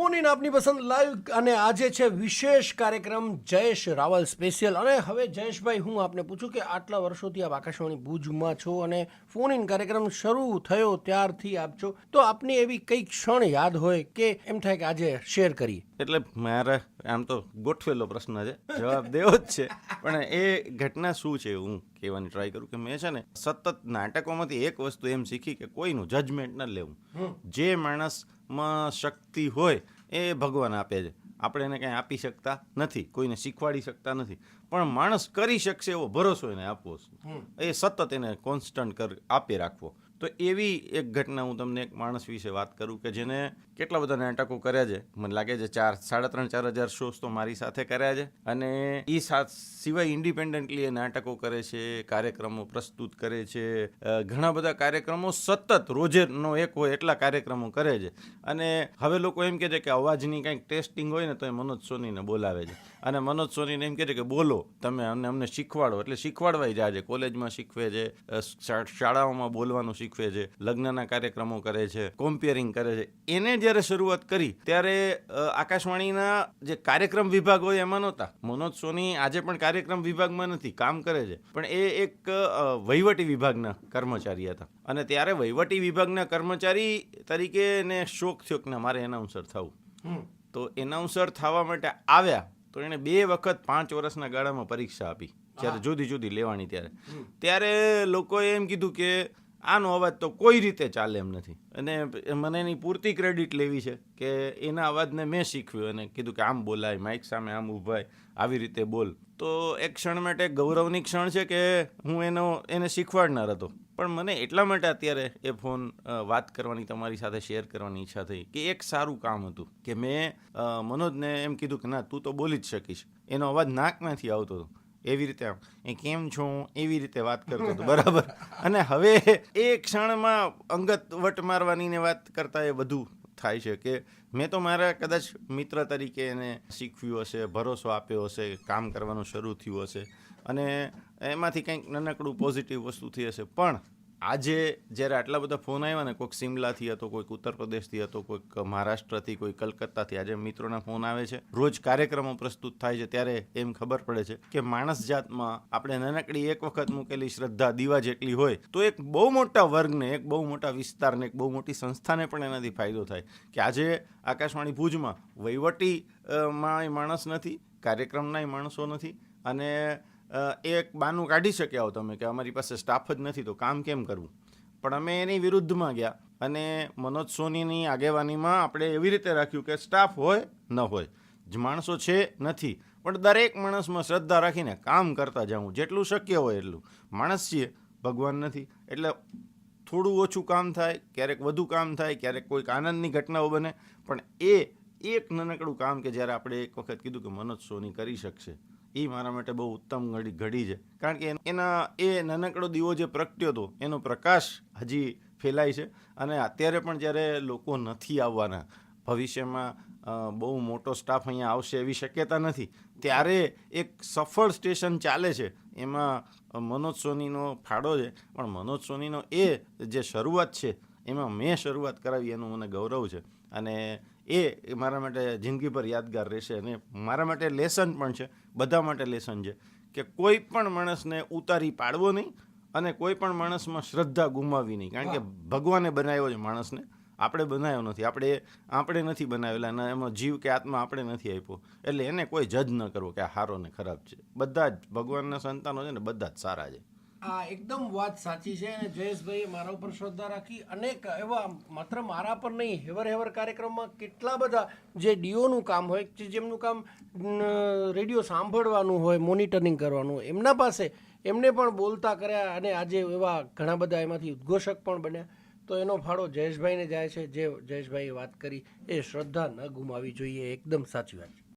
Phone in આપની પસંદ live અને આજે છે વિશેષ કાર્યક્રમ જયેશ રાવલ સ્પેશિયલ. અને હવે જયેશભાઈ, હું આપને પૂછું કે આટલા વર્ષોથી આપ આકાશવાણી ભુજમાં છો અને ફોન ઇન કાર્યક્રમ શરૂ થયો ત્યારથી આપ છો, તો આપની એવી કઈ ક્ષણ યાદ હોય કે એમ થાય કે આજે શેર કરીએ? એટલે મારે આમ તો ગોઠવેલો પ્રશ્ન છે, જવાબ દેવો જ છે, પણ એ ઘટના શું છે હું કહેવાની ટ્રાય કરું કે મેં છે ને સતત નાટકોમાંથી એક વસ્તુ એમ શીખી કે કોઈનું જજમેન્ટ ન લેવું. જે માણસમાં શક્તિ હોય એ ભગવાન આપે છે, આપણે એને કંઈ આપી શકતા નથી, કોઈને શીખવાડી શકતા નથી, પણ માણસ કરી શકશે એવો ભરોસો એને આપવો, એ સતત એને કોન્સ્ટન્ટ આપી રાખવો. તો એવી એક ઘટના હું તમને એક માણસ વિશે વાત કરું કે જેને કેટલા બધા નાટકો કર્યા છે. મને લાગે છે 3,500-4,000 શોઝ તો મારી સાથે કર્યા છે, અને એ સિવાય ઇન્ડિપેન્ડન્ટલી એ નાટકો કરે છે, કાર્યક્રમો પ્રસ્તુત કરે છે, ઘણા બધા કાર્યક્રમો સતત રોજનો એક હોય એટલા કાર્યક્રમો કરે છે. અને હવે લોકો એમ કહે છે કે અવાજની કંઈક ટેસ્ટિંગ હોય ને તો એ મનોજ સોનીને બોલાવે છે, અને મનોજ સોનીને એમ કહે છે કે બોલો તમે અમને શીખવાડો, એટલે શીખવાડવાય જાય છે. કોલેજમાં શીખવે છે, શાળાઓમાં બોલવાનું શીખવે છે, લગ્નના કાર્યક્રમો કરે છે, કોમ્પિયરિંગ કરે છે. એને જ્યારે શરૂઆત કરી ત્યારે આકાશવાણીના જે કાર્યક્રમ વિભાગ હોય એમાં નહોતા. મનોજ સોની આજે પણ કાર્યક્રમ વિભાગમાં નથી, કામ કરે છે, પણ એ એક વહીવટી વિભાગના કર્મચારી હતા. અને ત્યારે વહીવટી વિભાગના કર્મચારી તરીકે એને શોખ થયો કે મારે એનાઉન્સર થવું. તો એનાઉન્સર થવા માટે આવ્યા તો એણે 2 વખત 5 વર્ષના ગાળામાં પરીક્ષા આપી, જ્યારે જુદી જુદી લેવાની. ત્યારે લોકોએ એમ કીધું કે આનો અવાજ તો કોઈ રીતે ચાલે એમ નથી, અને મને એની પૂરતી ક્રેડિટ લેવી છે કે એના અવાજને મેં શીખવ્યો અને કીધું કે આમ બોલાય, માઇક સામે આમ ઊભાય, આવી રીતે બોલ. તો એક ક્ષણ માટે ગૌરવની ક્ષણ છે કે હું એને શીખવાડનાર હતો. પણ મને એટલા માટે અત્યારે એ ફોન વાત કરવાની, તમારી સાથે શેર કરવાની ઈચ્છા થઈ કે એક સારું કામ હતું કે મેં મનોજને એમ કીધું કે ના, તું તો બોલી જ શકીશ. એનો અવાજ નાકમાંથી આવતો હતો, એવી રીતે આમ એ કેમ છો એવી રીતે વાત કરતો હતો, બરાબર. અને હવે એ ક્ષણમાં અંગત વટ મારવાની ને વાત કરતાં એ બધું થાય છે કે મેં તો મારા કદાચ મિત્ર તરીકે એને શીખવ્યું હશે, ભરોસો આપ્યો હશે, કામ કરવાનું શરૂ થયું હશે, અને એમાંથી કંઈક નાનકડું પોઝિટિવ વસ્તુ થઈ હશે. પણ આજે જ્યારે આટલા બધા ફોન આવ્યા ને, કોઈક શિમલાથી હતો, કોઈક ઉત્તર પ્રદેશથી હતો, કોઈક મહારાષ્ટ્રથી, કોઈ કલકત્તાથી, આજે મિત્રોના ફોન આવે છે, રોજ કાર્યક્રમો પ્રસ્તુત થાય છે, ત્યારે એમ ખબર પડે છે કે માણસ જાતમાં આપણે નાનકડી એક વખત મૂકેલી શ્રદ્ધા દીવા જેટલી હોય તો એક બહુ મોટા વર્ગને, એક બહુ મોટા વિસ્તારને, એક બહુ મોટી સંસ્થાને પણ એનાથી ફાયદો થાય. કે આજે આકાશવાણી ભુજમાં વહીવટીમાં માણસ નથી, કાર્યક્રમના માણસો નથી, અને એક બાનું કાઢી શકે આવો તમે કે અમારી પાસે સ્ટાફ જ નથી તો કામ કેમ કરવું. પણ અમે એની વિરુદ્ધમાં ગયા અને મનોજ સોનીની આગેવાનીમાં આપણે એવી રીતે રાખ્યું કે સ્ટાફ હોય ન હોય, જ માણસો છે નથી, પણ દરેક માણસમાં શ્રદ્ધા રાખીને કામ કરતા જવું, જેટલું શક્ય હોય એટલું. માણસ છીએ, ભગવાન નથી, એટલે થોડું ઓછું કામ થાય, ક્યારેક વધુ કામ થાય, ક્યારેક કોઈક આનંદની ઘટનાઓ બને, પણ એ એક નાનકડું કામ કે જ્યારે આપણે એક વખત કીધું કે મનોજ સોની કરી શકશે, એ મારા માટે બહુ ઉત્તમ ઘડી છે. કારણ કે એના એ નાનકડો દીવો જે પ્રગટ્યો હતો એનો પ્રકાશ હજી ફેલાય છે. અને અત્યારે પણ જ્યારે લોકો નથી આવવાના, ભવિષ્યમાં બહુ મોટો સ્ટાફ અહીંયા આવશે એવી શક્યતા નથી, ત્યારે એક સફળ સ્ટેશન ચાલે છે, એમાં મનોજ સોનીનો ફાળો છે. પણ મનોજ સોનીનો એ જે શરૂઆત છે એમાં મેં શરૂઆત કરાવી એનું મને ગૌરવ છે, અને એ મારા માટે જિંદગીભર યાદગાર રહેશે. અને મારા માટે લેસન પણ છે, બધા માટે લેસન છે કે કોઈ પણ માણસને ઉતારી પાડવો નહીં, અને કોઈ પણ માણસમાં શ્રદ્ધા ગુમાવવી નહીં. કારણ કે ભગવાને બનાવ્યો છે માણસને, આપણે બનાવ્યો નથી, આપણે નથી બનાવેલા, અને એમાં જીવ કે આત્મા આપણે નથી આપ્યો, એટલે એને કોઈ જજ ન કરવો કે આ સારો ને ખરાબ છે. બધા જ ભગવાનના સંતાનો છે ને, બધા જ સારા છે. આ એકદમ વાત સાચી છે. અને જયેશભાઈએ મારા ઉપર શ્રદ્ધા રાખી, અનેક એવા માત્ર મારા પર નહીં, હેવર કાર્યક્રમમાં કેટલા બધા જે ડીઓનું કામ હોય, જેમનું કામ રેડિયો સાંભળવાનું હોય, મોનિટરિંગ કરવાનું હોય, એમના પાસે એમને પણ બોલતા કર્યા, અને આજે એવા ઘણા બધા એમાંથી ઉદ્ઘોષક પણ બન્યા. તો એનો ફાળો જયેશભાઈને જાય છે. જે જયેશભાઈએ વાત કરી એ શ્રદ્ધા ન ગુમાવવી જોઈએ, એકદમ સાચી વાત છે.